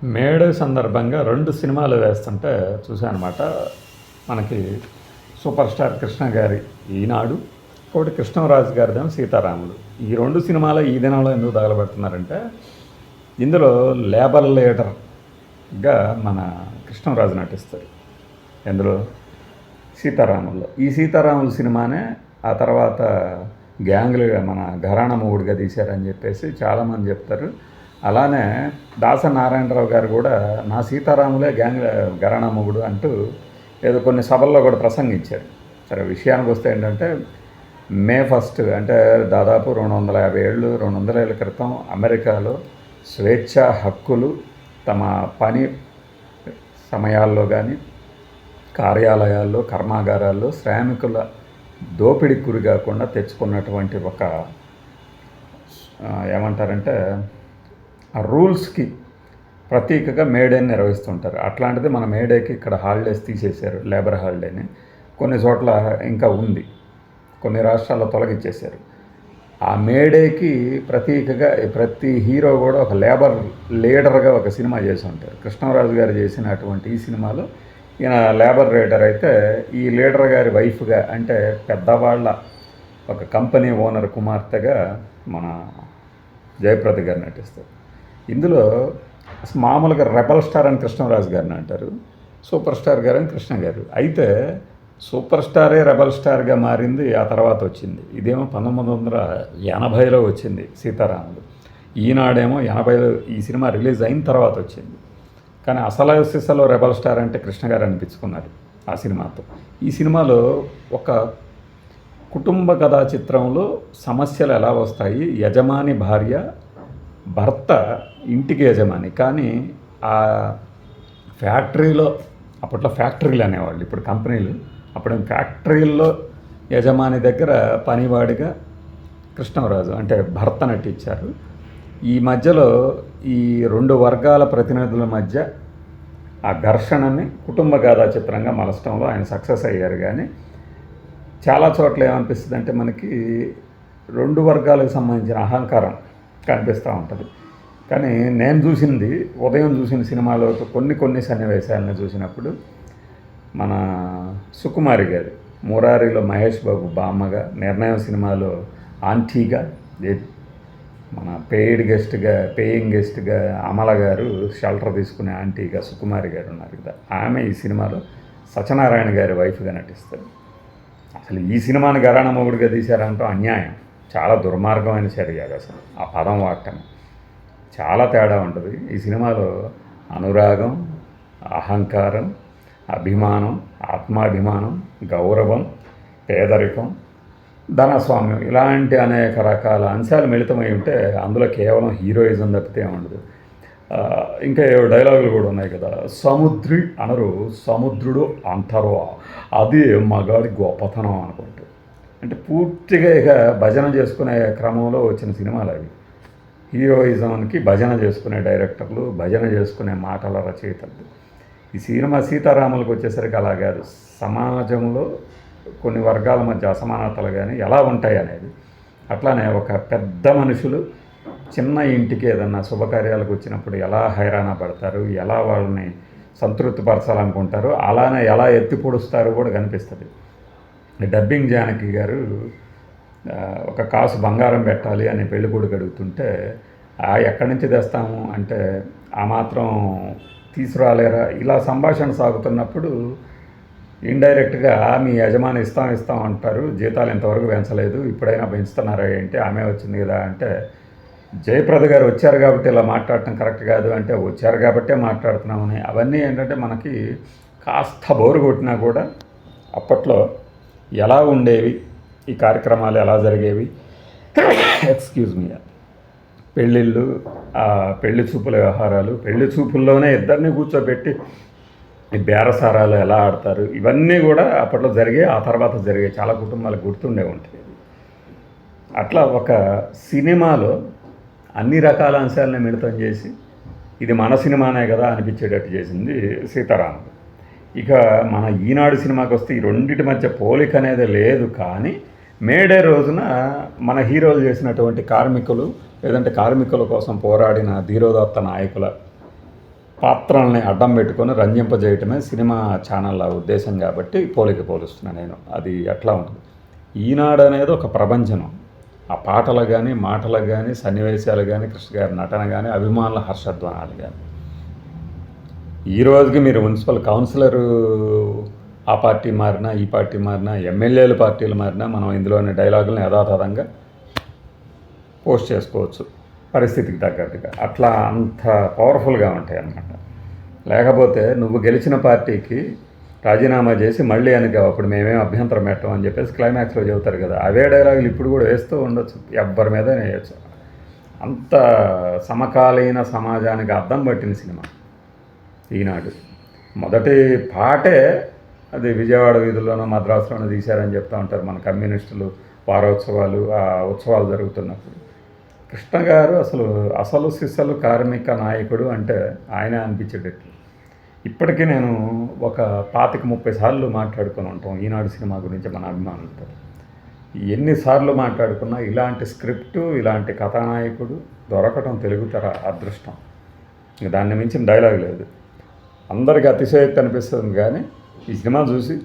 May Day సందర్భంగా 2 సినిమాలు వేస్తుంటే చూశానమాట. మనకి సూపర్ స్టార్ కృష్ణ గారి 'ఈనాడు', ఇంకోటి కృష్ణంరాజు గారిదేమో 'సీతారాములు'. ఈ 2 సినిమాలు ఈ దినంలో ఎందుకు తగలబెడుతున్నారంటే, ఇందులో లేబర్ లీడర్గా మన కృష్ణంరాజు నటిస్తారు. ఎందులో 'సీతారాముల్లో'. ఈ 'సీతారాములు' సినిమానే ఆ తర్వాత మన ఘరానా మొగుడుగా తీశారని చెప్పేసి చాలామంది చెప్తారు. అలానే దాస నారాయణరావు గారు కూడా నా 'సీతారాములే ఘరానా మొగుడు అంటూ ఏదో కొన్ని సభల్లో కూడా ప్రసంగించారు. సరే, విషయానికి వస్తే ఏంటంటే, మే 1 అంటే దాదాపు 200 ఏళ్ళ క్రితం అమెరికాలో స్వేచ్ఛా హక్కులు తమ పని సమయాల్లో కానీ, కార్యాలయాల్లో, కర్మాగారాల్లో శ్రామికుల దోపిడీకి గురి కాకుండా తెచ్చుకున్నటువంటి ఒక ఏమంటారంటే ఆ రూల్స్కి ప్రతీకగా మేడేని నిర్వహిస్తుంటారు. అట్లాంటిది మన మేడేకి ఇక్కడ హాలిడేస్ తీసేశారు, లేబర్ హాలిడేని. కొన్ని చోట్ల ఇంకా ఉంది, కొన్ని రాష్ట్రాల్లో తొలగించేశారు. ఆ మేడేకి ప్రతీకగా ప్రతి హీరో కూడా ఒక లేబర్ లీడర్గా ఒక సినిమా చేసి ఉంటారు. కృష్ణరాజు గారు చేసినటువంటి ఈ సినిమాలో ఈయన లేబర్ లీడర్ అయితే, ఈ లీడర్ గారి వైఫ్గా అంటే పెద్దవాళ్ళ ఒక కంపెనీ ఓనర్ కుమార్తెగా మన జయప్రద గారు నటిస్తారు. ఇందులో మామూలుగా రెబల్ స్టార్ అని కృష్ణరాజు గారిని అంటారు, సూపర్ స్టార్ గారు అని కృష్ణ గారు. అయితే సూపర్ స్టారే రెబల్ స్టార్గా మారింది ఆ తర్వాత వచ్చింది. ఇదేమో 1980లో వచ్చింది 'సీతారాములు'. ఈనాడేమో 80లో ఈ సినిమా రిలీజ్ అయిన తర్వాత వచ్చింది. కానీ అసలు సిసలో రెబల్ స్టార్ అంటే కృష్ణ గారు అనిపించుకున్నారు ఆ సినిమాతో. ఈ సినిమాలో ఒక కుటుంబ కథా చిత్రంలో సమస్యలు ఎలా వస్తాయి, యజమాని భార్య, భర్త ఇంటికి యజమాని, కానీ ఆ ఫ్యాక్టరీలో, అప్పట్లో ఫ్యాక్టరీలు అనేవాళ్ళు, ఇప్పుడు కంపెనీలు, అప్పుడు ఫ్యాక్టరీల్లో యజమాని దగ్గర పనివాడిగా కృష్ణరాజు అంటే భర్త నటించారు. ఈ మధ్యలో ఈ 2 వర్గాల ప్రతినిధుల మధ్య ఆ ఘర్షణని కుటుంబ గాథా చిత్రంగా మలచడంలో ఆయన సక్సెస్ అయ్యారు. కానీ చాలా చోట్ల ఏమనిపిస్తుంది అంటే, మనకి 2 వర్గాలకు సంబంధించిన అహంకారం కనిపిస్తూ ఉంటుంది. కానీ నేను చూసింది, ఉదయం చూసిన సినిమాలో కొన్ని సన్నివేశాలను చూసినప్పుడు, మన సుకుమారి గారు మురారిలో మహేష్ బాబు బామ్మగా, నిర్ణయం సినిమాలో ఆంటీగా, మన పేయింగ్ గెస్ట్గా అమల గారు షెల్టర్ తీసుకునే ఆంటీగా సుకుమారి గారు ఉన్నారు కదా, ఆమె ఈ సినిమాలో సత్యనారాయణ గారి వైఫ్గా నటిస్తారు. అసలు ఈ సినిమాని ఘరానా మొగుడుగా తీశారంటూ అన్యాయం, చాలా దుర్మార్గమైన చర్య. అసలు ఆ పదం వాడటం చాలా తేడా ఉంటుంది. ఈ సినిమాలో అనురాగం, అహంకారం, అభిమానం, ఆత్మాభిమానం, గౌరవం, పేదరికం, ధనస్వామ్యం, ఇలాంటి అనేక రకాల అంశాలు మిళితమై ఉంటే అందులో కేవలం హీరోయిజం తప్పితే ఉండదు. ఇంకా డైలాగులు కూడా ఉన్నాయి కదా, సముద్రి అనరు సముద్రుడు అంటారు, అది మగాడి గొప్పతనం అనుకుంటూ. అంటే పూర్తిగా ఇక భజన చేసుకునే క్రమంలో వచ్చిన సినిమాలు అవి. హీరోయిజంకి భజన చేసుకునే డైరెక్టర్లు, భజన చేసుకునే మాటల రచయితలు. ఈ సినిమా 'సీతారాములకు' వచ్చేసరికి అలా కాదు. సమాజంలో కొన్ని వర్గాల మధ్య అసమానతలు కానీ ఎలా ఉంటాయి అనేది, అట్లానే ఒక పెద్ద మనుషులు చిన్న ఇంటికి ఏదన్నా శుభకార్యాలకు వచ్చినప్పుడు ఎలా హైరాణ పడతారు, ఎలా వాళ్ళని సంతృప్తిపరచాలనుకుంటారు, అలానే ఎలా ఎత్తి పొడుస్తారో కూడా కనిపిస్తుంది. డబ్బింగ్ జానకి గారు ఒక కాసు బంగారం పెట్టాలి అని పెళ్ళికొడుకు అడుగుతుంటే, ఎక్కడి నుంచి తెస్తాము అంటే, ఆ మాత్రం తీసుకురాలేరా, ఇలా సంభాషణ సాగుతున్నప్పుడు ఇండైరెక్ట్గా మీ యజమాని ఇస్తాం అంటారు, జీతాలు ఇంతవరకు పెంచలేదు, ఇప్పుడైనా పెంచుతున్నారా ఏంటి, ఆమె వచ్చింది కదా అంటే, జయప్రద గారు వచ్చారు కాబట్టి ఇలా మాట్లాడటం కరెక్ట్ కాదు అంటే, వచ్చారు కాబట్టే మాట్లాడుతున్నామని. అవన్నీ ఏంటంటే మనకి కాస్త బోరు కొట్టినా కూడా అప్పట్లో ఎలా ఉండేవి ఈ కార్యక్రమాలు, ఎలా జరిగేవి, ఎక్స్క్యూజ్ మీ, పెళ్ళిళ్ళు, పెళ్లి చూపుల వ్యవహారాలు, పెళ్లి చూపుల్లోనే ఇద్దరిని కూర్చోబెట్టి ఈ బేరసారాలు ఎలా ఆడతారు, ఇవన్నీ కూడా అప్పట్లో జరిగే, ఆ తర్వాత జరిగే చాలా కుటుంబాలకు గుర్తుండే ఉంటుంది. అట్లా ఒక సినిమాలో అన్ని రకాల అంశాలని మిళితం చేసి ఇది మన సినిమానే కదా అనిపించేటట్టు చేసింది 'సీతారాములు'. ఇక మన ఈనాడు సినిమాకి వస్తే ఈ రెండింటి మధ్య పోలిక అనేది లేదు. కానీ మేడే రోజున మన హీరోలు చేసినటువంటి కార్మికులు, లేదంటే కార్మికుల కోసం పోరాడిన ధీరోదత్త నాయకుల పాత్రల్ని అడ్డం పెట్టుకొని రంజింపజేయటమే సినిమా ఛానళ్ళ ఉద్దేశం కాబట్టి పోలుస్తున్నాను నేను. అది ఎట్లా ఉంటుంది, ఈనాడు అనేది ఒక ప్రపంచం. ఆ పాటలు కానీ, మాటలు కానీ, సన్నివేశాలు కానీ, కృష్ణ గారి నటన కానీ, అభిమానుల హర్షధ్వానాలు కానీ. ఈ రోజుకి మీరు మున్సిపల్ కౌన్సిలరు ఆ పార్టీ మారినా, ఈ పార్టీ మారినా, ఎమ్మెల్యేల పార్టీలు మారినా, మనం ఇందులోని డైలాగులను యథాతథంగా పోస్ట్ చేసుకోవచ్చు పరిస్థితికి తగ్గట్టుగా. అట్లా అంత పవర్ఫుల్గా ఉంటాయి అన్నమాట. లేకపోతే నువ్వు గెలిచిన పార్టీకి రాజీనామా చేసి మళ్ళీ అనుకో అప్పుడు మేమేం అభ్యంతరం పెట్టాం అని చెప్పేసి క్లైమాక్స్లో చెబుతారు కదా. అవే డైలాగులు ఇప్పుడు కూడా వేస్తూ ఉండొచ్చు, ఎవ్వరి మీద వేయచ్చు. అంత సమకాలీన సమాజానికి అద్దం పట్టిన సినిమా ఈనాడు. మొదటి పాటే అది విజయవాడ వీధుల్లోనో మద్రాసులోనో తీశారని చెప్తూ ఉంటారు మన కమ్యూనిస్టులు. వారోత్సవాలు, ఆ ఉత్సవాలు జరుగుతున్నప్పుడు కృష్ణ గారు అసలు సిసలు కార్మిక నాయకుడు అంటే ఆయన అనిపించేటట్లు. ఇప్పటికీ నేను ఒక 25-30 సార్లు మాట్లాడుకొని ఉంటాం ఈనాడు సినిమా గురించి మన అభిమానులతో. ఎన్నిసార్లు మాట్లాడుకున్నా ఇలాంటి స్క్రిప్టు, ఇలాంటి కథానాయకుడు దొరకటం తెలుగు తెర అదృష్టం. ఇక దాన్ని మించిన డైలాగ్ లేదు. అందరికీ అతిశయోక్తి అనిపిస్తుంది, కానీ ఈ సినిమా చూసి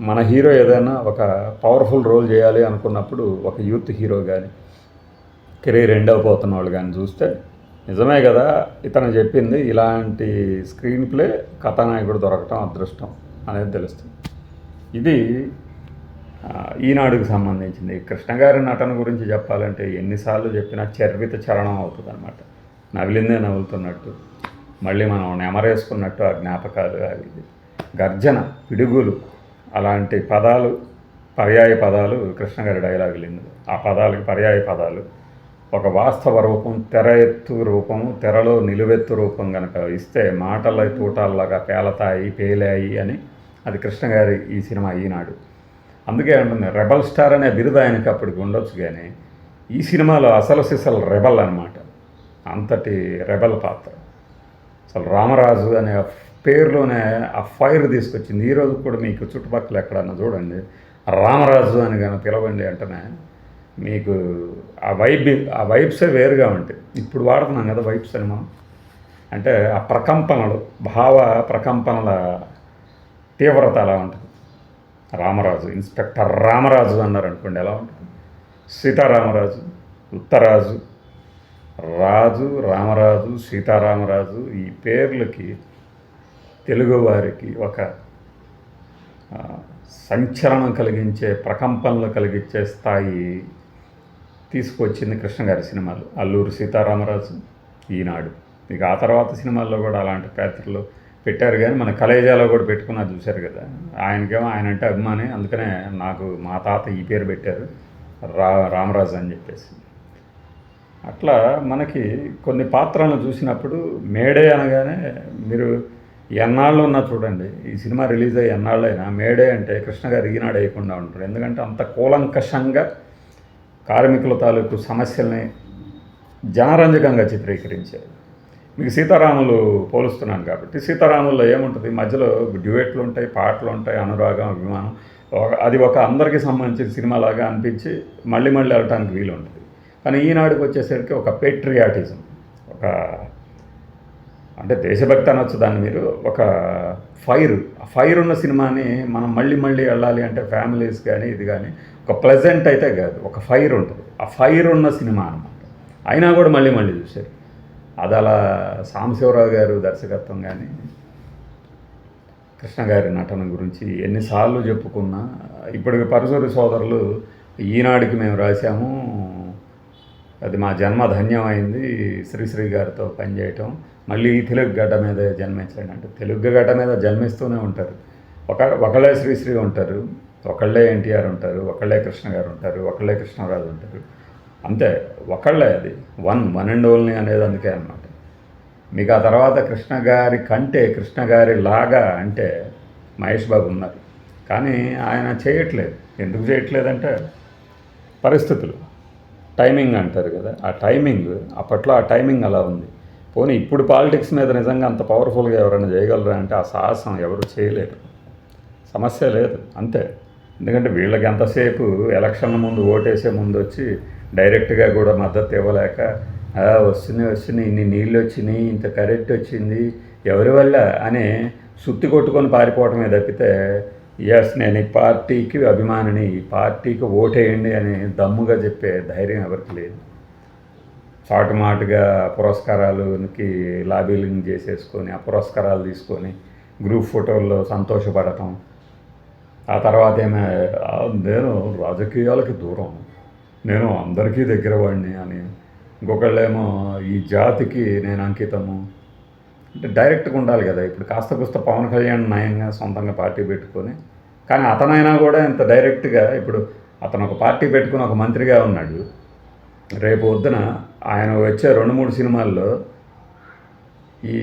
మన హీరో ఏదైనా ఒక పవర్ఫుల్ రోల్ చేయాలి అనుకున్నప్పుడు ఒక యూత్ హీరో కానీ, కెరీర్ ఎండ్ అయిపోతున్న వాళ్ళు కానీ చూస్తే నిజమే కదా ఇతను చెప్పింది, ఇలాంటి స్క్రీన్ ప్లే కథానాయకుడు దొరకటం అదృష్టం అనేది తెలుస్తుంది. ఇది ఈనాడుకు సంబంధించింది. కృష్ణ గారి నటన గురించి చెప్పాలంటే ఎన్నిసార్లు చెప్పినా చర్విత చరణం అవుతుంది అనమాట. నవిలిందే నవ్వులుతున్నట్టు, మళ్ళీ మనం నెమరేసుకున్నట్టు ఆ జ్ఞాపకాలు, అవి గర్జన, పిడుగులు, అలాంటి పదాలు, పర్యాయ పదాలు కృష్ణ గారి డైలాగులు ఇందులో. ఆ పదాలకి పర్యాయ పదాలు ఒక వాస్తవ రూపం, తెర ఎత్తు రూపము, తెరలో నిలువెత్తు రూపం కనుక ఇస్తే మాటల తూటాల్లాగా పేలతాయి, పేలాయి అని అది కృష్ణ గారి ఈ సినిమా ఈనాడు. అందుకే అంటుంది రెబల్ స్టార్ అనే బిరుదు ఆయనకి అప్పటికి ఉండొచ్చు, కానీ ఈ సినిమాలో అసలు సిసలు రెబల్ అనమాట. అంతటి రెబల్ పాత్ర. అసలు రామరాజు అనే పేరులోనే ఆ ఫైర్ తీసుకొచ్చింది. ఈరోజు కూడా మీకు చుట్టుపక్కల ఎక్కడన్నా చూడండి రామరాజు అని కానీ పిలవండి అంటేనే మీకు ఆ వైబ్సే వేరుగా ఉంటాయి. ఇప్పుడు వాడుతున్నాం కదా వైబ్స్ అని మనం. అంటే ఆ ప్రకంపనలు, భావ ప్రకంపనల తీవ్రత అలా ఉంటుంది. రామరాజు, ఇన్స్పెక్టర్ రామరాజు అన్నారు అనుకోండి, ఎలా ఉంటుంది. సీతారామరాజు, ఉత్తరాజు, రాజు, రామరాజు, సీతారామరాజు, ఈ పేర్లకి తెలుగువారికి ఒక సంచలనం కలిగించే, ప్రకంపనలు కలిగించే స్థాయి తీసుకొచ్చింది కృష్ణ గారి సినిమాలు. అల్లూరి సీతారామరాజు, ఈనాడు. ఇక ఆ తర్వాత సినిమాల్లో కూడా అలాంటి పాత్రలు పెట్టారు, కానీ మన కలేజాలో కూడా పెట్టుకున్నారు చూశారు కదా. ఆయనకేమో ఆయన అంటే అభిమాని, అందుకనే నాకు మా తాత ఈ పేరు పెట్టారు రామరాజు అని చెప్పేసి. అట్లా మనకి కొన్ని పాత్రలను చూసినప్పుడు మేడే అనగానే మీరు ఎన్నాళ్ళు ఉన్నా చూడండి, ఈ సినిమా రిలీజ్ అయ్యి ఎన్నాళ్ళైనా మేడే అంటే కృష్ణ గారు ఈనాడు వేయకుండా ఉంటారు. ఎందుకంటే అంత కూలంకషంగా కార్మికుల తాలూకు సమస్యల్ని జనరంజకంగా చిత్రీకరించారు. మీకు సీతారాములు పోలుస్తున్నాను కాబట్టి సీతారాముల్లో ఏముంటుంది, మధ్యలో డ్యూయెట్లు ఉంటాయి, పాటలు ఉంటాయి, అనురాగం, అభిమానం. అది ఒక అందరికీ సంబంధించిన సినిమాలాగా అనిపించి మళ్ళీ వెళ్ళటానికి వీలు ఉంటుంది. కానీ ఈనాడుకి వచ్చేసరికి ఒక పేట్రియాటిజం, ఒక అంటే దేశభక్తి అనొచ్చు దాన్ని మీరు, ఒక ఫైర్ ఉన్న సినిమాని మనం మళ్ళీ వెళ్ళాలి అంటే ఫ్యామిలీస్ కానీ ఇది కానీ ఒక ప్లెజెంట్ అయితే కాదు, ఒక ఫైర్ ఉంటుంది. ఆ ఫైర్ ఉన్న సినిమా అనమాట. అయినా కూడా మళ్ళీ చూశారు. అది అలా సాంబశివరావు గారు దర్శకత్వం కానీ కృష్ణ గారి నటన గురించి ఎన్నిసార్లు చెప్పుకున్నా, ఇప్పటికి పరుసూరి సోదరులు ఈనాడుకి మేము రాశాము, అది మా జన్మ ధన్యమైంది శ్రీశ్రీ గారితో పనిచేయటం, మళ్ళీ తెలుగు గడ్డ మీద జన్మించండి అంటే తెలుగు గడ్డ మీద జన్మిస్తూనే ఉంటారు. ఒకళ్ళే శ్రీశ్రీ ఉంటారు, ఒకళ్ళే ఎన్టీఆర్ ఉంటారు, ఒకళ్ళే కృష్ణ గారు ఉంటారు, ఒకళ్ళే కృష్ణరాజు ఉంటారు. అంతే, ఒకళ్ళే. అది వన్ అండ్ ఓన్లీ అనేది అందుకే అన్నమాట. మీకు ఆ తర్వాత కృష్ణ గారి కంటే కృష్ణ గారి లాగా అంటే మహేష్ బాబు ఉన్నారు, కానీ ఆయన చేయట్లేదు. ఎందుకు చేయట్లేదంటే పరిస్థితులు, టైమింగ్ అంటారు కదా, ఆ టైమింగ్ అప్పట్లో ఆ టైమింగ్ అలా ఉంది. పోనీ ఇప్పుడు పాలిటిక్స్ మీద నిజంగా అంత పవర్ఫుల్గా ఎవరైనా చేయగలరా అంటే ఆ సాహసం ఎవరు చేయలేరు. సమస్య లేదు, అంతే. ఎందుకంటే వీళ్ళకి ఎంతసేపు ఎలక్షన్ల ముందు ఓటేసే ముందు వచ్చి డైరెక్ట్గా కూడా మద్దతు ఇవ్వలేక వస్తున్నాయి ఇన్ని నీళ్ళు వచ్చినాయి, ఇంత కరెంట్ వచ్చింది, ఎవరి వల్ల అని సుత్తి కొట్టుకొని పారిపోవటమే తప్పితే ఎస్ నేను ఈ పార్టీకి అభిమానిని, ఈ పార్టీకి ఓటేయండి అని దమ్ముగా చెప్పే ధైర్యం ఎవరికి లేదు. చాటుమాటుగా పురస్కారాలకి లాబీలింగ్ చేసేసుకొని ఆ పురస్కారాలు తీసుకొని గ్రూప్ ఫోటోల్లో సంతోషపడటం, ఆ తర్వాత నేను రాజకీయాలకి దూరం, నేను అందరికీ దగ్గర వాడిని అని, ఇంకొకళ్ళేమో ఈ జాతికి నేను అంకితము అంటే డైరెక్ట్గా ఉండాలి కదా. ఇప్పుడు కాస్త కూస్త పవన్ కళ్యాణ్ నయంగా సొంతంగా పార్టీ పెట్టుకొని, కానీ అతనైనా కూడా ఇంత డైరెక్ట్గా ఇప్పుడు అతను ఒక పార్టీ పెట్టుకుని ఒక మంత్రిగా ఉన్నాడు. రేపు వద్దున ఆయన వచ్చే 2-3 సినిమాల్లో ఈ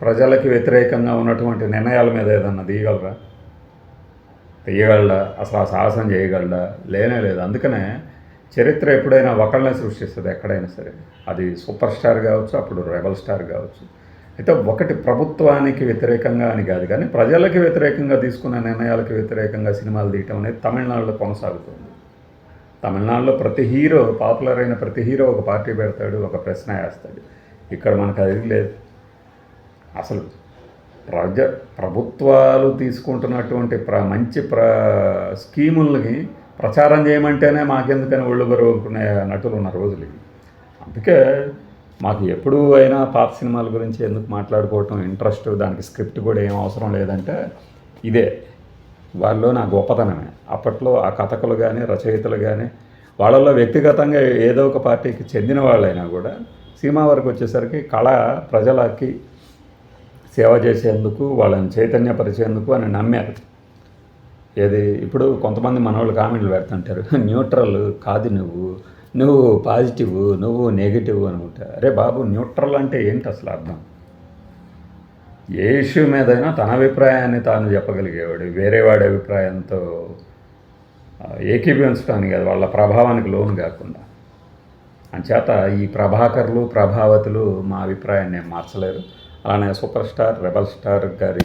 ప్రజలకి వ్యతిరేకంగా ఉన్నటువంటి నిర్ణయాల మీద ఏదన్నా తీయగలడా? అసలు ఆ సాహసం చేయగలడా? లేనే లేదు. అందుకనే చరిత్ర ఎప్పుడైనా ఒకళ్ళనే సృష్టిస్తుంది ఎక్కడైనా సరే. అది సూపర్ స్టార్ కావచ్చు, అప్పుడు రెబల్ స్టార్ కావచ్చు. అయితే ఒకటి ప్రభుత్వానికి వ్యతిరేకంగా అని కాదు, కానీ ప్రజలకి వ్యతిరేకంగా తీసుకున్న నిర్ణయాలకు వ్యతిరేకంగా సినిమాలు తీయటం అనేది తమిళనాడులో కొనసాగుతుంది. తమిళనాడులో ప్రతి హీరో, పాపులర్ అయిన ప్రతి హీరో ఒక పార్టీ పెడతాడు, ఒక ప్రశ్న వేస్తాడు. ఇక్కడ మనకు అది లేదు. అసలు ప్రభుత్వాలు తీసుకుంటున్నటువంటి మంచి స్కీములకి ప్రచారం చేయమంటేనే మాకెందుకని ఒళ్ళు బరువుకునే నటులు ఉన్న రోజులు. అందుకే మాకు ఎప్పుడూ అయినా పాత సినిమాల గురించి ఎందుకు మాట్లాడుకోవటం ఇంట్రెస్ట్, దానికి స్క్రిప్ట్ కూడా ఏం అవసరం లేదంటే ఇదే వాళ్ళలో నా గొప్పతనమే. అప్పట్లో ఆ కథకులు కానీ రచయితలు కానీ వాళ్ళల్లో వ్యక్తిగతంగా ఏదో ఒక పార్టీకి చెందిన వాళ్ళైనా కూడా సినిమా వరకు వచ్చేసరికి కళ ప్రజలకి సేవ చేసేందుకు, వాళ్ళని చైతన్యపరిచేందుకు అని నమ్మారు. ఇప్పుడు కొంతమంది మనవాళ్ళు కామెంట్లు పెడుతుంటారు, న్యూట్రల్ కాదు నువ్వు పాజిటివ్, నువ్వు నెగిటివ్ అనుకుంటా. అరే బాబు, న్యూట్రల్ అంటే ఏంటి అసలు అర్థం? ఏ ఇష్యూ మీదైనా తన అభిప్రాయాన్ని తాను చెప్పగలిగేవాడు, వేరే వాడి అభిప్రాయంతో ఏకీభవించడానికి కాదు, వాళ్ళ ప్రభావానికి లోను కాకుండా. అంచేత ఈ ప్రభాకర్లు, ప్రభావతులు మా అభిప్రాయాన్ని మార్చలేరు. అలానే సూపర్ స్టార్, రెబల్ స్టార్ గారి